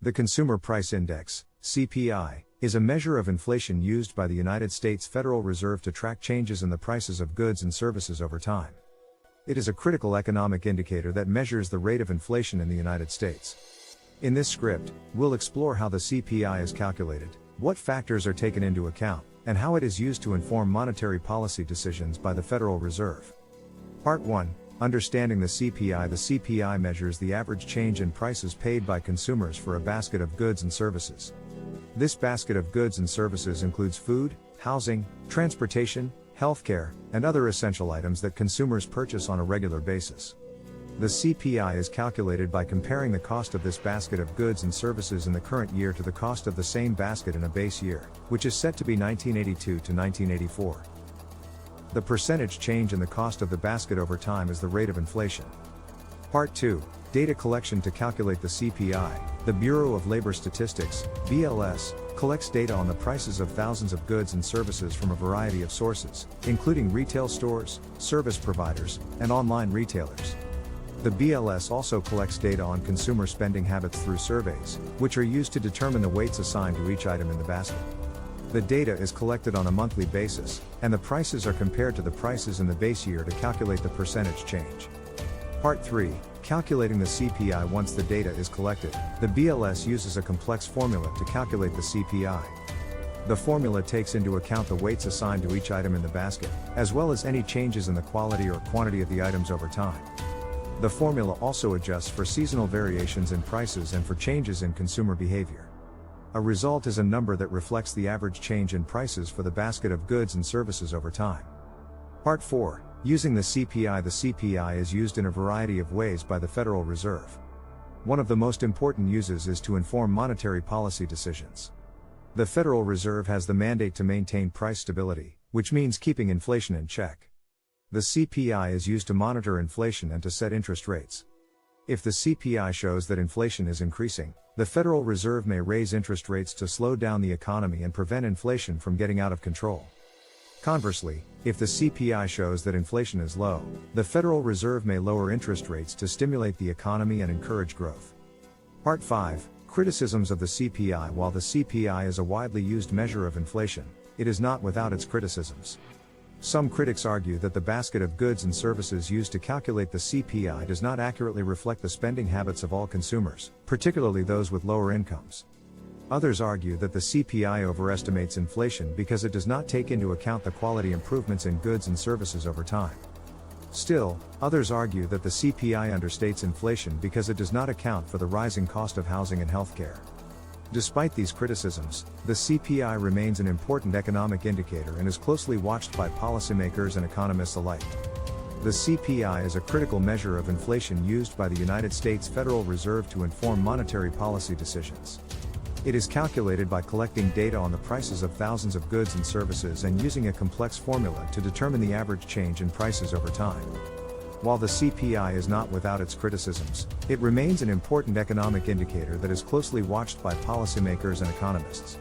The Consumer Price Index, CPI, is a measure of inflation used by the United States Federal Reserve to track changes in the prices of goods and services over time. It is a critical economic indicator that measures the rate of inflation in the United States. In this script, we'll explore how the CPI is calculated, what factors are taken into account, and how it is used to inform monetary policy decisions by the Federal Reserve. Part 1. Understanding the CPI. The CPI measures the average change in prices paid by consumers for a basket of goods and services. This basket of goods and services includes food, housing, transportation, healthcare, and other essential items that consumers purchase on a regular basis. The CPI is calculated by comparing the cost of this basket of goods and services in the current year to the cost of the same basket in a base year, which is set to be 1982 to 1984. The percentage change in the cost of the basket over time is the rate of inflation. Part 2. Data collection. To calculate the CPI, the Bureau of Labor Statistics, BLS, collects data on the prices of thousands of goods and services from a variety of sources, including retail stores, service providers, and online retailers. The BLS also collects data on consumer spending habits through surveys, which are used to determine the weights assigned to each item in the basket. The data is collected on a monthly basis, and the prices are compared to the prices in the base year to calculate the percentage change. Part 3. Calculating the CPI. Once the data is collected, the BLS uses a complex formula to calculate the CPI. The formula takes into account the weights assigned to each item in the basket, as well as any changes in the quality or quantity of the items over time. The formula also adjusts for seasonal variations in prices and for changes in consumer behavior. A result is a number that reflects the average change in prices for the basket of goods and services over time. Part 4. Using the CPI. The CPI is used in a variety of ways by the Federal Reserve. One of the most important uses is to inform monetary policy decisions. The Federal Reserve has the mandate to maintain price stability, which means keeping inflation in check. The CPI is used to monitor inflation and to set interest rates. If the CPI shows that inflation is increasing, the Federal Reserve may raise interest rates to slow down the economy and prevent inflation from getting out of control. Conversely, if the CPI shows that inflation is low, the Federal Reserve may lower interest rates to stimulate the economy and encourage growth. Part 5. Criticisms of the CPI. While the CPI is a widely used measure of inflation, it is not without its criticisms. Some critics argue that the basket of goods and services used to calculate the CPI does not accurately reflect the spending habits of all consumers, particularly those with lower incomes. Others argue that the CPI overestimates inflation because it does not take into account the quality improvements in goods and services over time. Still, others argue that the CPI understates inflation because it does not account for the rising cost of housing and healthcare. Despite these criticisms, the CPI remains an important economic indicator and is closely watched by policymakers and economists alike. The CPI is a critical measure of inflation used by the United States Federal Reserve to inform monetary policy decisions. It is calculated by collecting data on the prices of thousands of goods and services and using a complex formula to determine the average change in prices over time. While the CPI is not without its criticisms, it remains an important economic indicator that is closely watched by policymakers and economists.